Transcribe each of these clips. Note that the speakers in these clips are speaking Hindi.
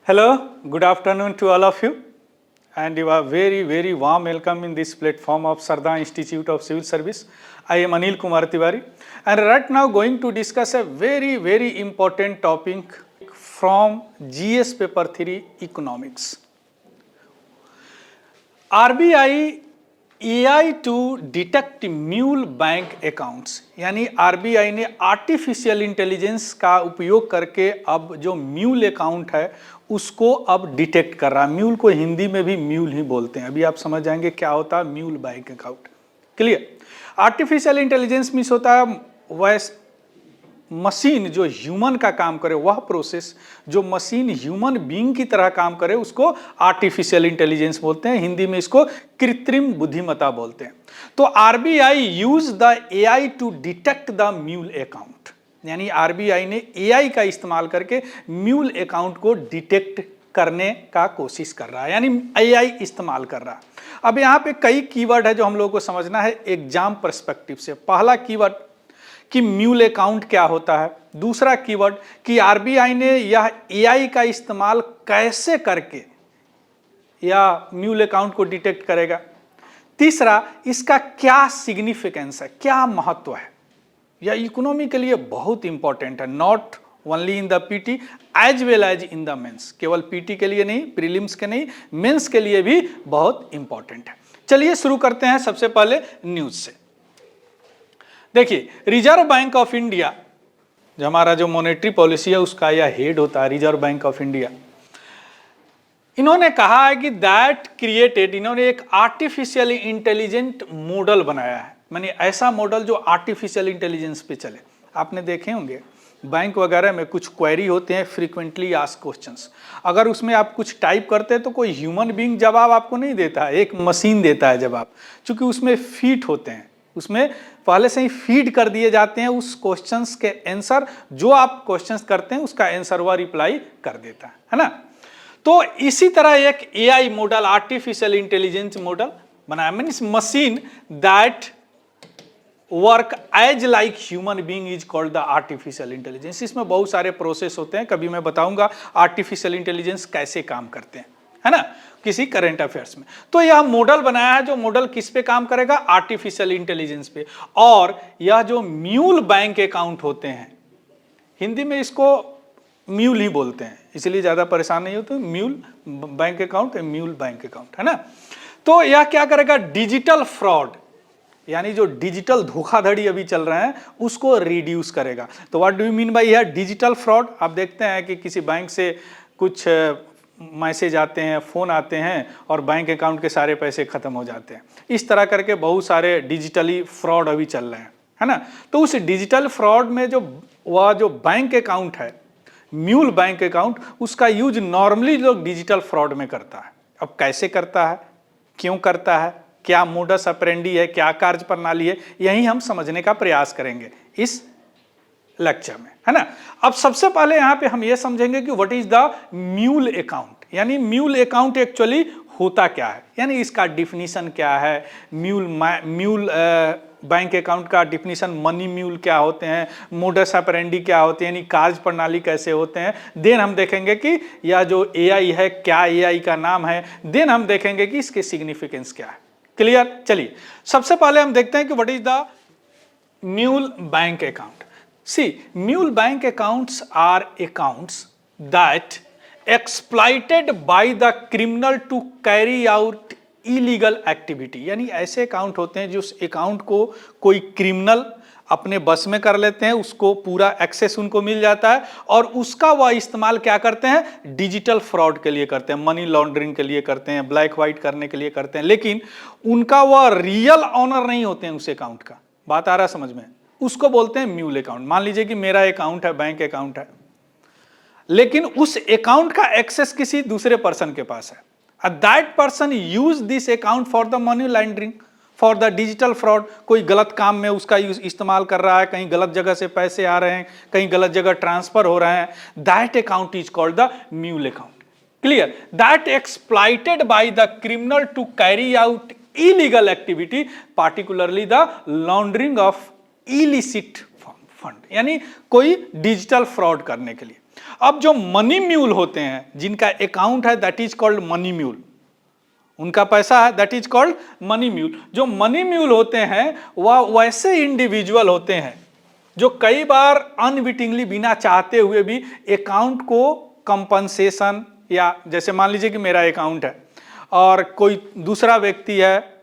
Hello, good afternoon to all of you, and you are very warm welcome in this platform of Sardar Institute of Civil Service. I am Anil Kumar Tiwari, and right now going to discuss a very important topic from GS paper 3 economics. RBI AI to detect mule bank accounts, यानी आरबीआई ने आर्टिफिशियल इंटेलिजेंस का उपयोग करके अब जो म्यूल अकाउंट है उसको अब डिटेक्ट कर रहा है। म्यूल को हिंदी में भी म्यूल ही बोलते हैं, अभी आप समझ जाएंगे क्या होता है mule bank account. Clear. Artificial intelligence means होता है वैस मशीन जो ह्यूमन का काम करे, वह प्रोसेस जो मशीन ह्यूमन बीइंग की तरह काम करे उसको आर्टिफिशियल इंटेलिजेंस बोलते हैं। हिंदी में इसको कृत्रिम बुद्धिमत्ता बोलते हैं। तो RBI use the AI to detect the mule account, यानी आरबीआई ने एआई का इस्तेमाल करके म्यूल अकाउंट को डिटेक्ट करने का कोशिश कर रहा है, यानी एआई इस्तेमाल कर रहा है। अब यहाँ पे कई कीवर्ड है जो हम लोगों को समझना है एग्जाम पर्सपेक्टिव से। पहला कीवर्ड कि म्यूल अकाउंट क्या होता है, दूसरा कीवर्ड कि आरबीआई ने यह एआई का इस्तेमाल कैसे करके या म्यूल अकाउंट को डिटेक्ट करेगा, तीसरा इसका क्या सिग्निफिकेंस है, क्या महत्व है। यह इकोनॉमी के लिए बहुत इंपॉर्टेंट है, not only in the PT as well as in the mains. केवल पीटी के लिए नहीं, प्रीलिम्स के नहीं, मेंस के लिए भी बहुत इंपॉर्टेंट है। चलिए शुरू करते हैं सबसे पहले न्यूज से। देखिए, रिजर्व बैंक ऑफ इंडिया जो हमारा जो मॉनेटरी पॉलिसी है उसका यह हेड होता है, रिजर्व बैंक ऑफ इंडिया। इन्होंने कहा है कि इन्होंने एक आर्टिफिशियल इंटेलिजेंट मॉडल बनाया है, माने ऐसा मॉडल जो आर्टिफिशियल इंटेलिजेंस पे चले। आपने देखे होंगे बैंक वगैरह में कुछ क्वेरी होते हैं, फ्रीक्वेंटली आस्क्ड क्वेश्चंस। अगर उसमें आप कुछ टाइप करते हैं तो कोई ह्यूमन बीइंग जवाब आपको नहीं देता है, एक मशीन देता है जवाब, क्योंकि उसमें फीट होते हैं, उसमें पहले से ही फीड कर दिए जाते हैं उस क्वेश्चंस के आंसर। जो आप क्वेश्चंस करते हैं उसका आंसर वह रिप्लाई कर देता है ना। तो इसी तरह एक AI model, artificial intelligence model बनाया, means machine that work as like human being is called the artificial intelligence. इसमें बहुत सारे प्रोसेस होते हैं, कभी मैं बताऊंगा आर्टिफिशियल इंटेलिजेंस कैसे काम करते हैं, है ना, किसी करंट अफेयर्स में। तो यह मॉडल बनाया है, जो मॉडल किस पे काम करेगा, आर्टिफिशियल इंटेलिजेंस पे। और यह जो म्यूल बैंक अकाउंट होते हैं, हिंदी में इसको म्यूल ही बोलते हैं, इसलिए ज्यादा परेशान नहीं होते। Mule bank account, mule bank account, है ना। तो यह क्या करेगा, डिजिटल फ्रॉड, यानी जो डिजिटल धोखाधड़ी अभी चल रहे हैं उसको रिड्यूस करेगा। तो what do you mean by यह डिजिटल फ्रॉड। आप देखते हैं कि किसी बैंक से कुछ मैसेज आते हैं, फ़ोन आते हैं और बैंक अकाउंट के सारे पैसे ख़त्म हो जाते हैं। इस तरह करके बहुत सारे डिजिटली फ्रॉड अभी चल रहे हैं, है ना। तो उस डिजिटल फ्रॉड में जो बैंक अकाउंट है, म्यूल बैंक अकाउंट, उसका यूज नॉर्मली लोग डिजिटल फ्रॉड में करता है। अब कैसे करता है, क्यों करता है, क्या मोडस ऑपरेंडी है, क्या कार्य प्रणाली है, यही हम समझने का प्रयास करेंगे इस लेक्चर में, है ना। अब सबसे पहले यहां पे हम ये समझेंगे कि what is the mule account, यानी म्यूल अकाउंट एक्चुअली होता क्या है, यानी इसका डिफिनीशन क्या है। म्यूल बैंक अकाउंट का डिफिनीशन, मनी म्यूल क्या होते हैं, मोडस ऑपरेंडी क्या होते हैं, यानी कार्य प्रणाली कैसे होते हैं। देन हम देखेंगे कि यह जो एआई है, क्या एआई का नाम है। देन हम देखेंगे कि इसके सिग्निफिकेंस क्या है। क्लियर। चलिए सबसे पहले हम देखते हैं कि what is the mule bank account. See, mule bank accounts are accounts that exploited by the criminal to carry out illegal activity, यानी ऐसे अकाउंट होते हैं जो उस अकाउंट को कोई क्रिमिनल अपने बस में कर लेते हैं, उसको पूरा एक्सेस उनको मिल जाता है और उसका वह इस्तेमाल क्या करते हैं, डिजिटल फ्रॉड के लिए करते हैं, मनी लॉन्ड्रिंग के लिए करते हैं, ब्लैक व्हाइट करने के लिए करते हैं। लेकिन उनका वह रियल ऑनर नहीं होते हैं उस अकाउंट का। बात आ रहा समझ में, उसको बोलते हैं म्यूल अकाउंट। मान लीजिए कि मेरा अकाउंट है, बैंक अकाउंट है, लेकिन उस अकाउंट का एक्सेस किसी दूसरे पर्सन के पास है। That person use this account for the money laundering, for the digital fraud. कोई गलत काम में उसका इस्तेमाल कर रहा है, कहीं गलत जगह से पैसे आ रहे हैं, कहीं गलत जगह ट्रांसफर हो रहे हैं। That account is called the mule account. Clear. That exploited by the criminal to carry out illegal activity, particularly the laundering of illicit fund, यानी कोई डिजिटल फ्रॉड करने के लिए। अब जो मनी म्यूल होते हैं, जिनका अकाउंट है, that is called money mule, उनका पैसा है, that is called money mule. जो मनी म्यूल होते हैं वह वैसे इंडिविजुअल होते हैं जो कई बार अनविटिंगली, बिना चाहते हुए भी अकाउंट को कंपनसेशन, या जैसे मान लीजिए कि मेरा अकाउंट है और कोई दूसरा व्यक्ति है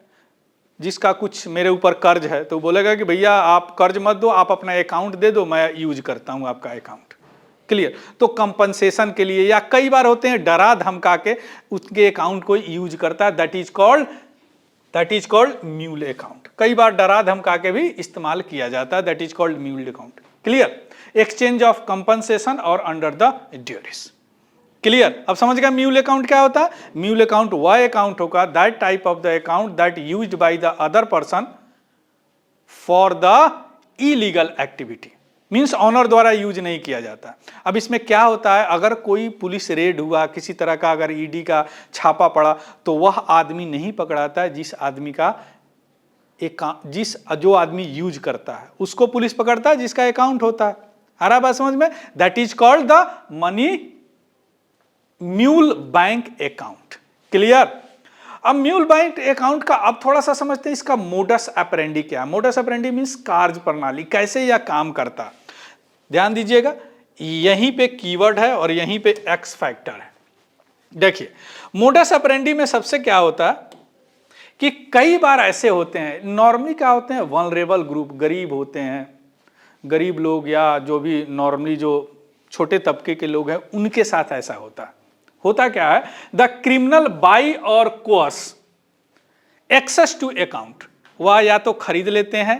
जिसका कुछ मेरे ऊपर कर्ज है, तो बोलेगा कि भैया आप कर्ज मत दो, आप अपना अकाउंट दे दो, मैं यूज करता हूं आपका अकाउंट। क्लियर? तो कंपनसेशन के लिए, या कई बार होते हैं डरा धमका के उसके अकाउंट को यूज करता है, that is called mule account. कई बार डरा धमका के भी इस्तेमाल किया जाता है, that is called mule account. Clear? Exchange of compensation और अंडर द ड्यूरेस। क्लियर? अब समझ गया म्यूल अकाउंट क्या होता है? म्यूल अकाउंट वह अकाउंट होगा, that type of the account that used by the other person for the illegal activity, means owner द्वारा यूज नहीं किया जाता। अब इसमें क्या होता है, अगर कोई पुलिस रेड हुआ, किसी तरह का अगर ईडी का छापा पड़ा, तो वह आदमी नहीं पकड़ाता है जिस आदमी का जो आदमी यूज करता है, उसको पुलिस पकड़ता है जिसका अकाउंट होता है। आ रहा बात समझ में? That is called the money mule bank account. Clear? अब म्यूल बैंक अकाउंट का अब थोड़ा सा समझते हैं, इसका मोडस ऑपरेंडी क्या है। मोडस ऑपरेंडी मींस कार्य प्रणाली, कैसे यह काम करता। ध्यान दीजिएगा, यहीं पे कीवर्ड है और यहीं पे एक्स फैक्टर है। देखिए, मोडस ऑपरेंडी में सबसे क्या होता है कि कई बार ऐसे होते हैं, नॉर्मली क्या होते हैं, वल्नरेबल ग्रुप, गरीब होते हैं, गरीब लोग या जो भी नॉर्मली जो छोटे तबके के लोग हैं, उनके साथ ऐसा होता क्या है, द क्रिमिनल बाई और कोर्स एक्सेस टू अकाउंट, वह या तो खरीद लेते हैं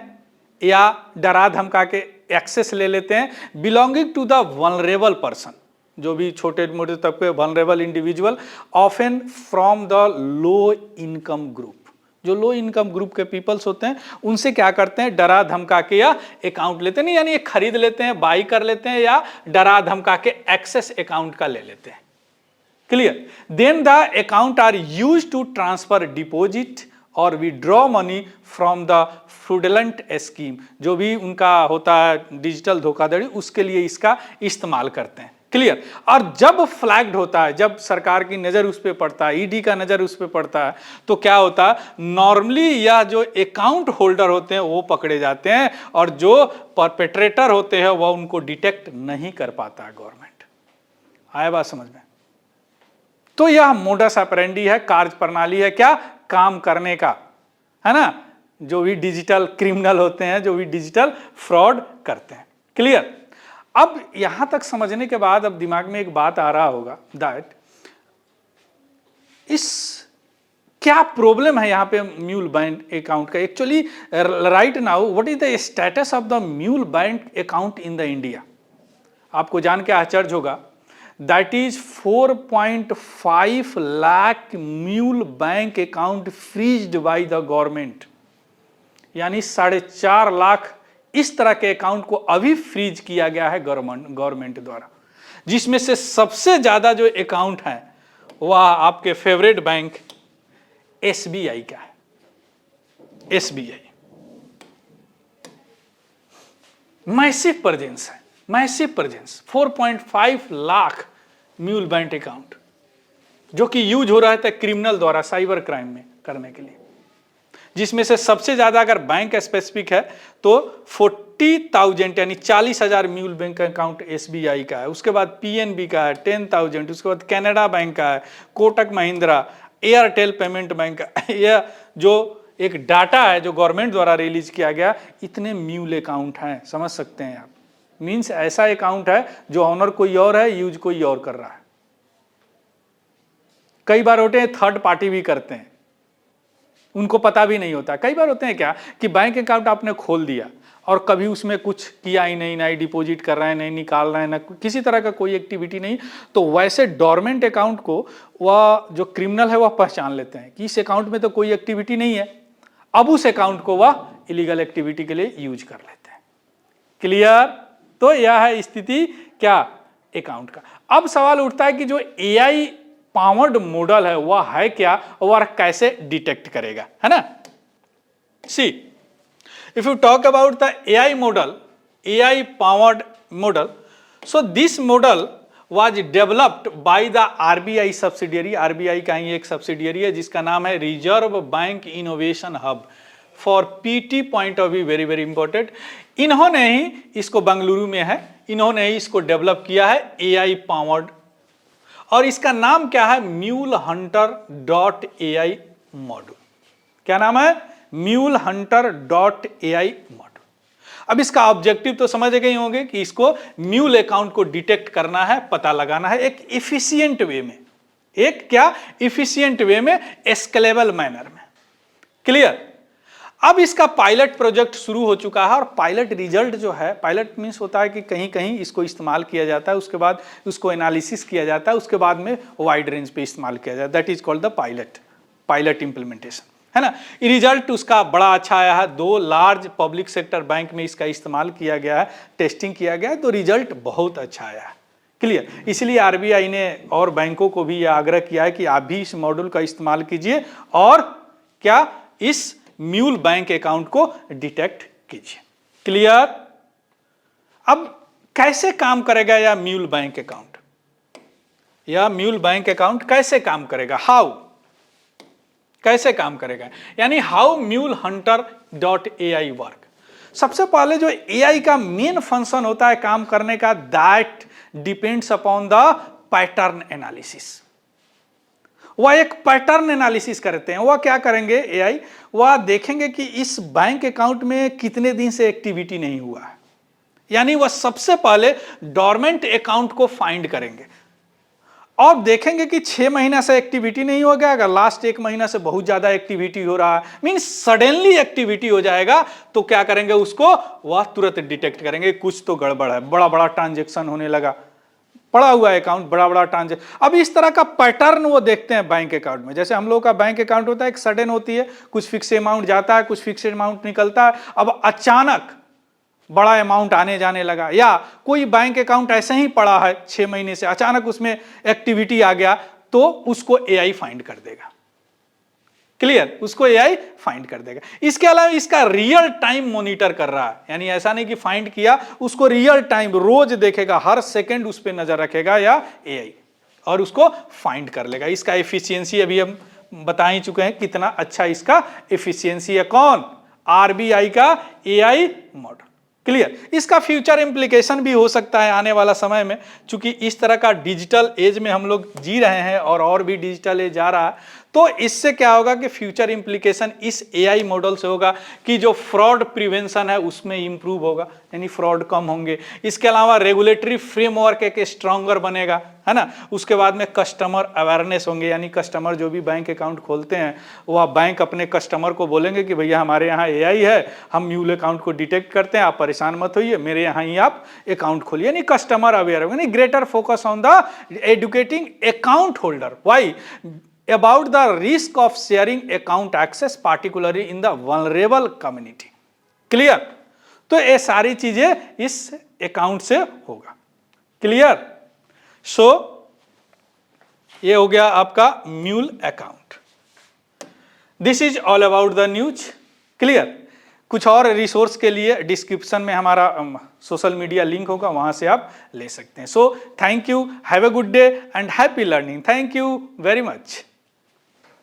या डरा धमका के एक्सेस ले लेते हैं, belonging to the vulnerable person, जो भी छोटे मोटे तबके vulnerable individual, often from the low income group. जो लो इनकम ग्रुप के पीपल्स होते हैं, उनसे क्या करते हैं, डरा धमका के या अकाउंट लेते हैं, यानी खरीद लेते हैं, बाई कर लेते हैं, या डरा धमका के एक्सेस अकाउंट का ले लेते हैं। Clear? Then the account are used to transfer deposit और withdraw money from the fraudulent scheme, जो भी उनका होता है डिजिटल धोखाधड़ी, उसके लिए इसका इस्तेमाल करते हैं। क्लियर? और जब फ्लैग्ड होता है, जब सरकार की नजर उस पर पड़ता है, ईडी का नजर उस पर पड़ता है, तो क्या होता है, नॉर्मली यह जो अकाउंट होल्डर होते हैं वो पकड़े जाते हैं, और जो परपेट्रेटर होते हैं वह उनको डिटेक्ट नहीं कर पाता है गवर्नमेंट। आया बात समझ में? तो यह मोडस ऑपरेंडी है, कार्य प्रणाली है, क्या काम करने का, है ना, जो भी डिजिटल क्रिमिनल होते हैं, जो भी डिजिटल फ्रॉड करते हैं। क्लियर? अब यहां तक समझने के बाद अब दिमाग में एक बात आ रहा होगा, दैट इस क्या प्रॉब्लम है यहां पे म्यूल बैंक अकाउंट का। Actually right now what is the status of the mule bank account in the India. आपको जान के आश्चर्य होगा, that is 4.5 lakh mule bank account freezed by the government, यानी 4.5 लाख इस तरह के अकाउंट को अभी फ्रीज किया गया है गवर्नमेंट द्वारा, जिसमें से सबसे ज्यादा जो अकाउंट है वह आपके फेवरेट बैंक एसबीआई का है। एसबीआई मैसिव प्रेजेंस है, massive presence, 4.5 lakh mule bank account, जो कि यूज हो रहा था क्रिमिनल द्वारा साइबर क्राइम में करने के लिए, जिसमें से सबसे ज्यादा अगर बैंक स्पेसिफिक है तो 40,000 यानी 40,000 म्यूल बैंक अकाउंट एसबीआई का है। उसके बाद पीएनबी का है 10,000, उसके बाद कैनेडा बैंक का है, Kotak Mahindra, Airtel payment bank का। यह जो एक डाटा है जो गवर्नमेंट द्वारा रिलीज किया गया, इतने म्यूल अकाउंट हैं, समझ सकते हैं आप। मीन्स ऐसा अकाउंट है जो ऑनर कोई और है, यूज कोई और कर रहा है। कई बार होते हैं थर्ड पार्टी भी करते हैं, उनको पता भी नहीं होता। कई बार होते हैं क्या कि बैंक अकाउंट आपने खोल दिया और कभी उसमें कुछ किया ही नहीं, ना ही डिपॉजिट कर रहे हैं, नहीं निकाल रहे हैं, ना किसी तरह का कोई एक्टिविटी नहीं, तो वैसे डोरमेंट अकाउंट को वह जो क्रिमिनल है वह पहचान लेते हैं कि इस अकाउंट में तो कोई एक्टिविटी नहीं है, अब उस अकाउंट को वह इलीगल एक्टिविटी के लिए यूज कर लेते हैं। क्लियर? तो यह है स्थिति क्या अकाउंट का। अब सवाल उठता है कि जो एआई पावर्ड मॉडल है वह है क्या, वह कैसे डिटेक्ट करेगा, है ना। सी, if you talk about the AI model, AI powered model, so this model was developed by the RBI subsidiary, RBI का ही एक सब्सिडियरी है जिसका नाम है reserve bank innovation hub. For PT point of view very very important, इन्होंने ही इसको बेंगलुरु में है, इन्होंने ही इसको डेवलप किया है AI पावर्ड, और इसका नाम क्या है MuleHunter.ai मॉड्यूल। क्या नाम है MuleHunter.ai मॉड्यूल। अब इसका ऑब्जेक्टिव तो समझ गए होंगे कि इसको म्यूल अकाउंट को डिटेक्ट करना है, पता लगाना है एक इफिशिएंट वे में, एक क्या इफिशिएंट वे में, स्केलेबल मैनर में। क्लियर। अब इसका पायलट प्रोजेक्ट शुरू हो चुका है और पायलट रिजल्ट जो है, पायलट मींस होता है कि कहीं कहीं इसको इस्तेमाल किया जाता है, उसके बाद उसको एनालिसिस किया जाता है, उसके बाद में वाइड रेंज पे इस्तेमाल किया जाता है, that is called the pilot implementation, है ना। रिजल्ट उसका बड़ा अच्छा आया है, 2 लार्ज पब्लिक सेक्टर बैंक में इसका इस्तेमाल किया गया है, टेस्टिंग किया गया है, तो रिजल्ट बहुत अच्छा आया है। क्लियर। इसलिए आरबीआई ने और बैंकों को भी यह आग्रह किया है कि आप भी इस मॉड्यूल का इस्तेमाल कीजिए और क्या इस म्यूल बैंक अकाउंट को डिटेक्ट कीजिए। क्लियर। अब कैसे काम करेगा यह म्यूल बैंक अकाउंट, यह म्यूल बैंक अकाउंट कैसे काम करेगा, हाउ, कैसे काम करेगा, यानी हाउ MuleHunter.ai वर्क। सबसे पहले जो AI का मेन फंक्शन होता है काम करने का, that depends upon the pattern analysis. वह एक पैटर्न एनालिसिस करते हैं। वह क्या करेंगे AI, वह देखेंगे कि इस बैंक अकाउंट में कितने दिन से एक्टिविटी नहीं हुआ है, यानी वह सबसे पहले डोरमेंट अकाउंट को फाइंड करेंगे और देखेंगे कि 6 महीना से एक्टिविटी नहीं हो गया, अगर लास्ट 1 महीना से बहुत ज्यादा एक्टिविटी हो रहा है, मींस सडनली एक्टिविटी हो जाएगा, तो क्या करेंगे उसको वह तुरंत डिटेक्ट करेंगे कुछ तो गड़बड़ है, बड़ा बड़ा ट्रांजेक्शन होने लगा, पड़ा हुआ है अकाउंट, बड़ा बड़ा ट्रांजेक्शन। अब इस तरह का पैटर्न वो देखते हैं बैंक अकाउंट में। जैसे हम लोग का बैंक अकाउंट होता है, एक सडन होती है, कुछ फिक्स अमाउंट जाता है, कुछ फिक्स अमाउंट निकलता है, अब अचानक बड़ा अमाउंट आने जाने लगा, या कोई बैंक अकाउंट ऐसे ही पड़ा है 6 महीने से, अचानक उसमें एक्टिविटी आ गया, तो उसको AI फाइंड कर देगा। क्लियर, उसको AI फाइंड कर देगा। इसके अलावा इसका रियल टाइम मॉनिटर कर रहा है, यानी ऐसा नहीं कि फाइंड किया, उसको रियल टाइम रोज देखेगा, हर सेकंड उस पर नजर रखेगा या AI, और उसको फाइंड कर लेगा। इसका एफिशिएंसी अभी हम बता ही चुके हैं कितना अच्छा इसका एफिशिएंसी है। कौन, RBI का AI मॉडल। क्लियर। इसका फ्यूचर इंप्लीकेशन भी हो सकता है आने वाला समय में, क्योंकि इस तरह का डिजिटल एज में हम लोग जी रहे हैं और भी डिजिटल एज आ रहा है, तो इससे क्या होगा कि फ्यूचर इंप्लीकेशन इस AI मॉडल से होगा कि जो फ्रॉड प्रिवेंशन है उसमें इंप्रूव होगा, यानी फ्रॉड कम होंगे। इसके अलावा रेगुलेटरी फ्रेमवर्क एक स्ट्रॉन्गर बनेगा, है ना। उसके बाद में कस्टमर अवेयरनेस होंगे, यानी कस्टमर जो भी बैंक अकाउंट खोलते हैं वह बैंक अपने कस्टमर को बोलेंगे कि भैया हमारे यहाँ AI है, हम म्यूल अकाउंट को डिटेक्ट करते हैं, आप परेशान मत होइए, मेरे यहाँ ही आप अकाउंट खोलिए, यानी कस्टमर अवेयर होगा, यानी greater focus on the educating account holder why about the risk of sharing account access particularly in the vulnerable community। Clear. तो ये सारी चीजें इस अकाउंट से होगा। क्लियर। सो ये हो गया आपका mule account. This is all about the news. Clear. कुछ और रिसोर्स के लिए डिस्क्रिप्शन में हमारा सोशल मीडिया लिंक होगा, वहां से आप ले सकते हैं। So thank you, have a good day and happy learning. Thank you very much.